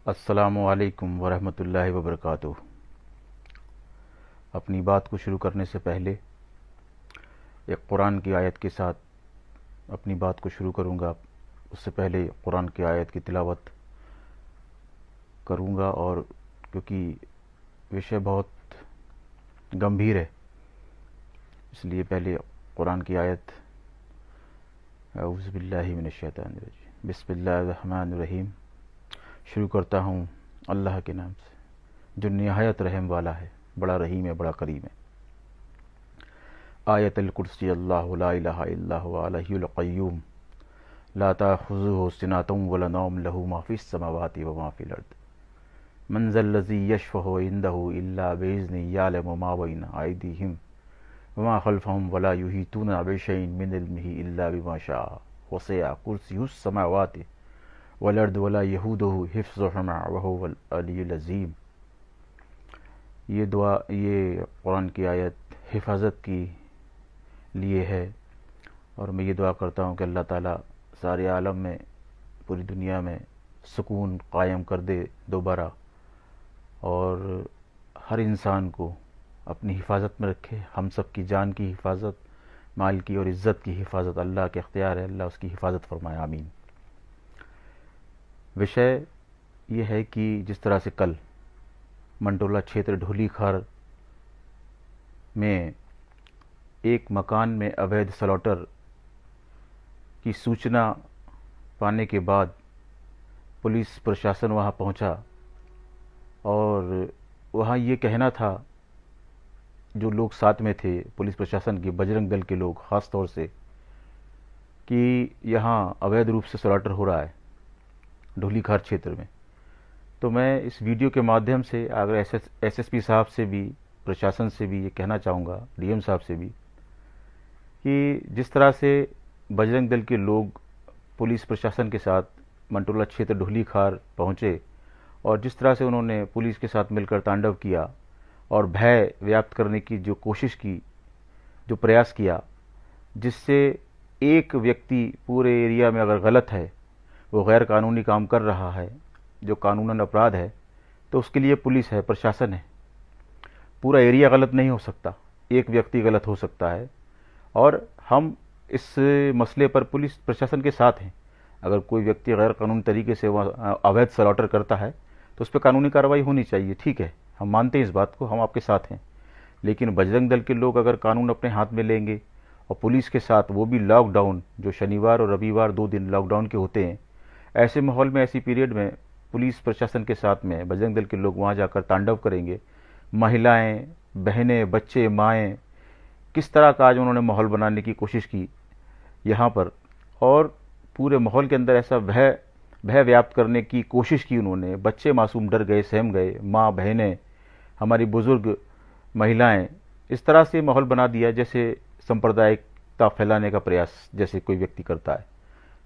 अस्सलामु अलैकुम वरहमतुल्लाहि वबरकातुहू। अपनी बात को शुरू करने से पहले एक कुरान की आयत के साथ अपनी बात को शुरू करूँगा। उससे पहले कुरान की आयत की तिलावत करूँगा, और क्योंकि विषय बहुत गंभीर है इसलिए पहले कुरान की आयत। औज़ु बिल्लाहि मिनश शैतानिर रजीम, बिस्मिल्लाहिर रहमानिर रहीम। शुरू करता हूँ अल्लाह के नाम से जो निहायत रहम वाला है, बड़ा रहीम है, बड़ा करीम है। आयतुल कुर्सी अल्लाहु ला इलाहा इल्ला हुवा अलहय्युल क़य्यूम ला ताख़ुज़ुहु सिनतुम वला नौम लहू मा फ़िस समावाति व मा फ़िल अर्द मन ज़ल्लज़ी यशफ़अु इंदहु इल्ला बिइज़्निही यअलमु मा बैना अयदीहिम व मा ख़ल्फ़हुम वला युहीतूना बिशैइन मिन इल्मिही इल्ला बिमा शाअ वसिअ कुर्सियुस समावाति वल अर्द वला यऊदुहु हिफ़्ज़ुहुमा व हुवल अलियुल अज़ीम। ये दुआ, ये कुरान की आयत हिफाजत की लिए है, और मैं ये दुआ करता हूँ कि अल्लाह ताला सारे आलम में, पूरी दुनिया में सुकून कायम कर दे दोबारा, और हर इंसान को अपनी हिफाजत में रखे। हम सब की जान की हिफाजत, माल की और इज़्ज़त की हिफाजत अल्लाह के इख्तियार है। अल्लाह उसकी हिफाजत फरमाए, आमीन। विषय ये है कि जिस तरह से कल मंटोला क्षेत्र ढोली खार में एक मकान में अवैध स्लॉटर की सूचना पाने के बाद पुलिस प्रशासन वहां पहुंचा, और वहां ये कहना था, जो लोग साथ में थे पुलिस प्रशासन के, बजरंग दल के लोग ख़ास तौर से, कि यहाँ अवैध रूप से स्लॉटर हो रहा है ढोली खार क्षेत्र में। तो मैं इस वीडियो के माध्यम से अगर एसएसपी साहब से भी, प्रशासन से भी ये कहना चाहूँगा, डीएम साहब से भी, कि जिस तरह से बजरंग दल के लोग पुलिस प्रशासन के साथ मंटोला क्षेत्र ढोली खार पहुँचे, और जिस तरह से उन्होंने पुलिस के साथ मिलकर तांडव किया और भय व्याप्त करने की जो कोशिश की, जो प्रयास किया, जिससे एक व्यक्ति पूरे एरिया में अगर गलत है, वो गैर कानूनी काम कर रहा है, जो कानूनन अपराध है, तो उसके लिए पुलिस है, प्रशासन है। पूरा एरिया गलत नहीं हो सकता, एक व्यक्ति गलत हो सकता है, और हम इस मसले पर पुलिस प्रशासन के साथ हैं। अगर कोई व्यक्ति गैर कानूनी तरीके से वह अवैध स्लॉटर करता है तो उस पर कानूनी कार्रवाई होनी चाहिए, ठीक है, हम मानते हैं इस बात को, हम आपके साथ हैं। लेकिन बजरंग दल के लोग अगर कानून अपने हाथ में लेंगे और पुलिस के साथ, वो भी लॉकडाउन, जो शनिवार और रविवार 2 दिन लॉकडाउन के होते हैं, ऐसे माहौल में, ऐसी पीरियड में पुलिस प्रशासन के साथ में बजरंग दल के लोग वहाँ जाकर तांडव करेंगे, महिलाएं, बहनें, बच्चे, माएँ, किस तरह का आज उन्होंने माहौल बनाने की कोशिश की यहाँ पर, और पूरे माहौल के अंदर ऐसा भय व्याप्त करने की कोशिश की उन्होंने। बच्चे मासूम डर गए, सहम गए, माँ, बहनें, हमारी बुजुर्ग, महिलाएं, इस तरह से माहौल बना दिया जैसे सांप्रदायिकता फैलाने का प्रयास जैसे कोई व्यक्ति करता है।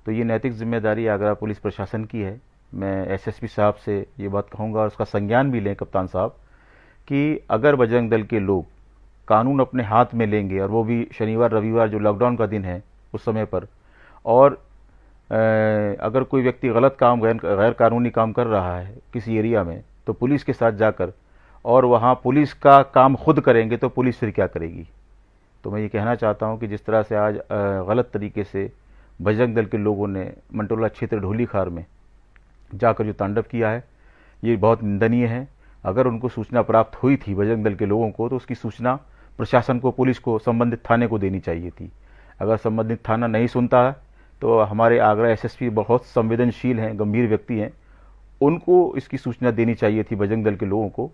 तो ये नैतिक जिम्मेदारी आगरा पुलिस प्रशासन की है। मैं एसएसपी साहब से ये बात कहूँगा, और उसका संज्ञान भी लें कप्तान साहब, कि अगर बजरंग दल के लोग कानून अपने हाथ में लेंगे, और वो भी शनिवार रविवार जो लॉकडाउन का दिन है उस समय पर, और अगर कोई व्यक्ति गलत काम, गैर कानूनी काम कर रहा है किसी एरिया में, तो पुलिस के साथ जाकर और वहाँ पुलिस का काम खुद करेंगे, तो पुलिस फिर क्या करेगी। तो मैं ये कहना चाहता हूँ कि जिस तरह से आज गलत तरीके से बजरंग दल के लोगों ने मंटोला क्षेत्र ढोली खार में जाकर जो तांडव किया है, ये बहुत निंदनीय है। अगर उनको सूचना प्राप्त हुई थी बजरंग दल के लोगों को, तो उसकी सूचना प्रशासन को, पुलिस को, संबंधित थाने को देनी चाहिए थी। अगर संबंधित थाना नहीं सुनता है तो हमारे आगरा एसएसपी बहुत संवेदनशील हैं, गंभीर व्यक्ति हैं, उनको इसकी सूचना देनी चाहिए थी बजरंग दल के लोगों को।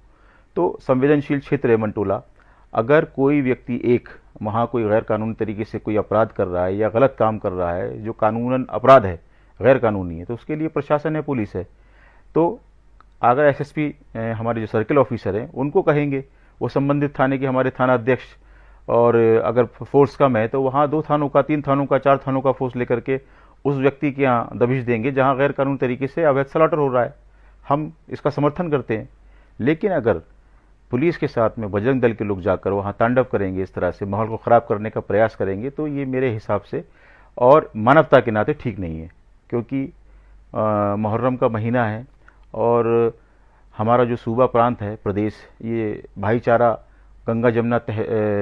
तो संवेदनशील क्षेत्र है मंटोला, अगर कोई व्यक्ति वहाँ कोई गैर कानूनी तरीके से कोई अपराध कर रहा है या गलत काम कर रहा है जो कानूनन अपराध है, गैर कानूनी है, तो उसके लिए प्रशासन है, पुलिस है। तो आगरा एसएसपी हमारे जो सर्किल ऑफिसर हैं उनको कहेंगे, वो संबंधित थाने के हमारे थाना अध्यक्ष, और अगर फोर्स कम है तो वहाँ 2 थानों का, 3 थानों का, 4 थानों का फोर्स लेकर के उस व्यक्ति के यहाँ दबिश देंगे जहाँ गैर कानूनी तरीके से अवैध स्लॉटर हो रहा है। हम इसका समर्थन करते हैं। लेकिन अगर पुलिस के साथ में बजरंग दल के लोग जाकर वहाँ तांडव करेंगे, इस तरह से माहौल को ख़राब करने का प्रयास करेंगे, तो ये मेरे हिसाब से और मानवता के नाते ठीक नहीं है। क्योंकि मुहर्रम का महीना है और हमारा जो सूबा प्रांत है, प्रदेश, ये भाईचारा, गंगा जमुना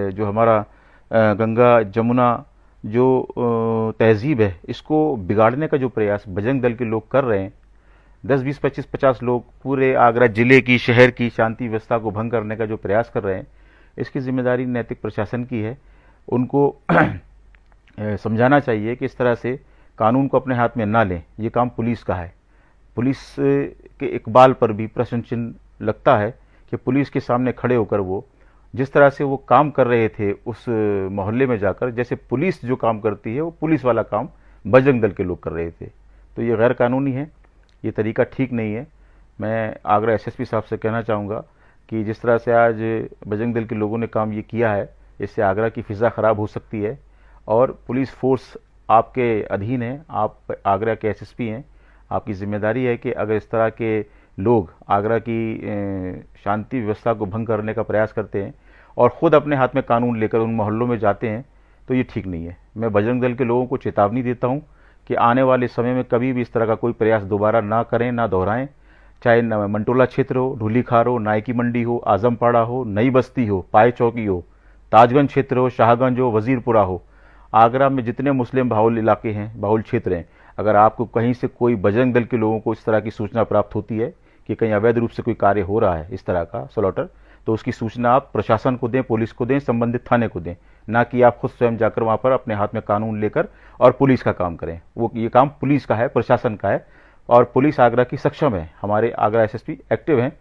जो हमारा गंगा जमुना जो तहजीब है, इसको बिगाड़ने का जो प्रयास बजरंग दल के लोग कर रहे हैं, 10, 20, 25, 50 लोग पूरे आगरा जिले की, शहर की शांति व्यवस्था को भंग करने का जो प्रयास कर रहे हैं, इसकी जिम्मेदारी नैतिक प्रशासन की है। उनको समझाना चाहिए कि इस तरह से कानून को अपने हाथ में ना लें। ये काम पुलिस का है। पुलिस के इकबाल पर भी प्रश्न चिन्ह लगता है कि पुलिस के सामने खड़े होकर वो जिस तरह से वो काम कर रहे थे उस मोहल्ले में जाकर, जैसे पुलिस जो काम करती है वो पुलिस वाला काम बजरंग दल के लोग कर रहे थे। तो ये गैर कानूनी है, ये तरीका ठीक नहीं है। मैं आगरा एसएसपी साहब से कहना चाहूँगा कि जिस तरह से आज बजरंग दल के लोगों ने काम ये किया है, इससे आगरा की फ़िज़ा ख़राब हो सकती है। और पुलिस फोर्स आपके अधीन है, आप आगरा के एसएसपी हैं, आपकी जिम्मेदारी है कि अगर इस तरह के लोग आगरा की शांति व्यवस्था को भंग करने का प्रयास करते हैं और ख़ुद अपने हाथ में कानून लेकर उन मोहल्लों में जाते हैं, तो ये ठीक नहीं है। मैं बजरंग दल के लोगों को चेतावनी देता हूँ कि आने वाले समय में कभी भी इस तरह का कोई प्रयास दोबारा ना करें, ना दोहराएं। चाहे मंटोला क्षेत्र हो, ढूलीखार हो, नाई की मंडी हो, आजमपाड़ा हो, नई बस्ती हो, पाए चौकी हो, ताजगंज क्षेत्र हो, शाहगंज हो, वजीरपुरा हो, आगरा में जितने मुस्लिम बाहुल इलाके हैं, बाहुल क्षेत्र हैं, अगर आपको कहीं से कोई बजरंग दल के लोगों को इस तरह की सूचना प्राप्त होती है कि कहीं अवैध रूप से कोई कार्य हो रहा है इस तरह का स्लॉटर, तो उसकी सूचना आप प्रशासन को दें, पुलिस को दें, संबंधित थाने को दें, ना कि आप खुद स्वयं जाकर वहां पर अपने हाथ में कानून लेकर और पुलिस का काम करें। वो ये काम पुलिस का है, प्रशासन का है, और पुलिस आगरा की सक्षम है। हमारे आगरा एसएसपी एक्टिव हैं,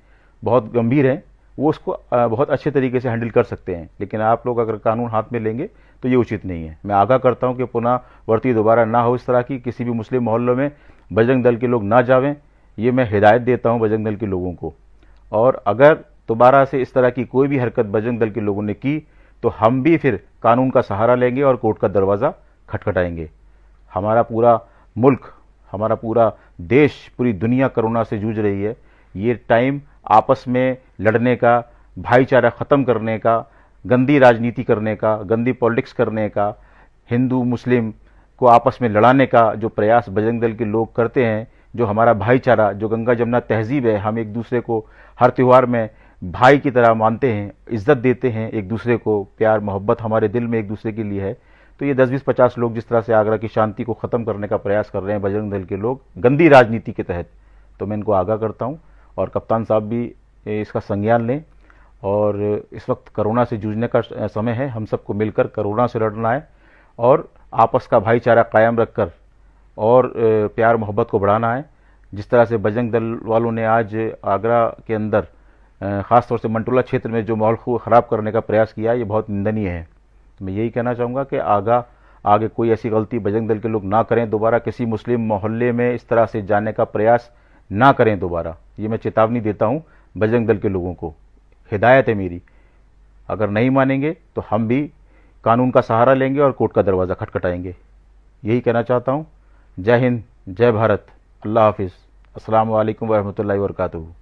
बहुत गंभीर हैं, वो उसको बहुत अच्छे तरीके से हैंडल कर सकते हैं। लेकिन आप लोग अगर कानून हाथ में लेंगे तो ये उचित नहीं है। मैं आगाह करता हूं कि पुनरावर्ती दोबारा ना हो इस तरह की, किसी भी मुस्लिम मोहल्लों में बजरंग दल के लोग ना जावें, ये मैं हिदायत देता हूं बजरंग दल के लोगों को। और अगर दोबारा से इस तरह की कोई भी हरकत बजरंग दल के लोगों ने की तो हम भी फिर कानून का सहारा लेंगे और कोर्ट का दरवाज़ा खटखटाएंगे। हमारा पूरा मुल्क, हमारा पूरा देश, पूरी दुनिया कोरोना से जूझ रही है। ये टाइम आपस में लड़ने का, भाईचारा ख़त्म करने का, गंदी राजनीति करने का, गंदी पॉलिटिक्स करने का, हिंदू मुस्लिम को आपस में लड़ाने का जो प्रयास बजरंग दल के लोग करते हैं, जो हमारा भाईचारा, जो गंगा जमुना तहजीब है, हम एक दूसरे को हर त्यौहार में भाई की तरह मानते हैं, इज्जत देते हैं एक दूसरे को, प्यार मोहब्बत हमारे दिल में एक दूसरे के लिए है। तो ये 10, 20, 50 लोग जिस तरह से आगरा की शांति को ख़त्म करने का प्रयास कर रहे हैं बजरंग दल के लोग, गंदी राजनीति के तहत, तो मैं इनको आगाह करता हूँ। और कप्तान साहब भी इसका संज्ञान लें। और इस वक्त कोरोना से जूझने का समय है, हम सबको मिलकर कोरोना से लड़ना है और आपस का भाईचारा कायम रखकर और प्यार मोहब्बत को बढ़ाना है। जिस तरह से बजरंग दल वालों ने आज आगरा के अंदर ख़ास तौर से मंटोला क्षेत्र में जो माहौल को ख़राब करने का प्रयास किया, ये बहुत निंदनीय है। मैं यही कहना चाहूँगा कि आगे कोई ऐसी गलती बजरंग दल के लोग ना करें, दोबारा किसी मुस्लिम मोहल्ले में इस तरह से जाने का प्रयास ना करें दोबारा। ये मैं चेतावनी देता हूँ बजरंग दल के लोगों को, हिदायत है मेरी। अगर नहीं मानेंगे तो हम भी कानून का सहारा लेंगे और कोर्ट का दरवाज़ा खटखटाएंगे। यही कहना चाहता हूँ। जय हिंद, जय भारत, अल्लाह हाफिज़, अस्सलाम वालेकुम व रहमतुल्लाहि व बरकातुहू।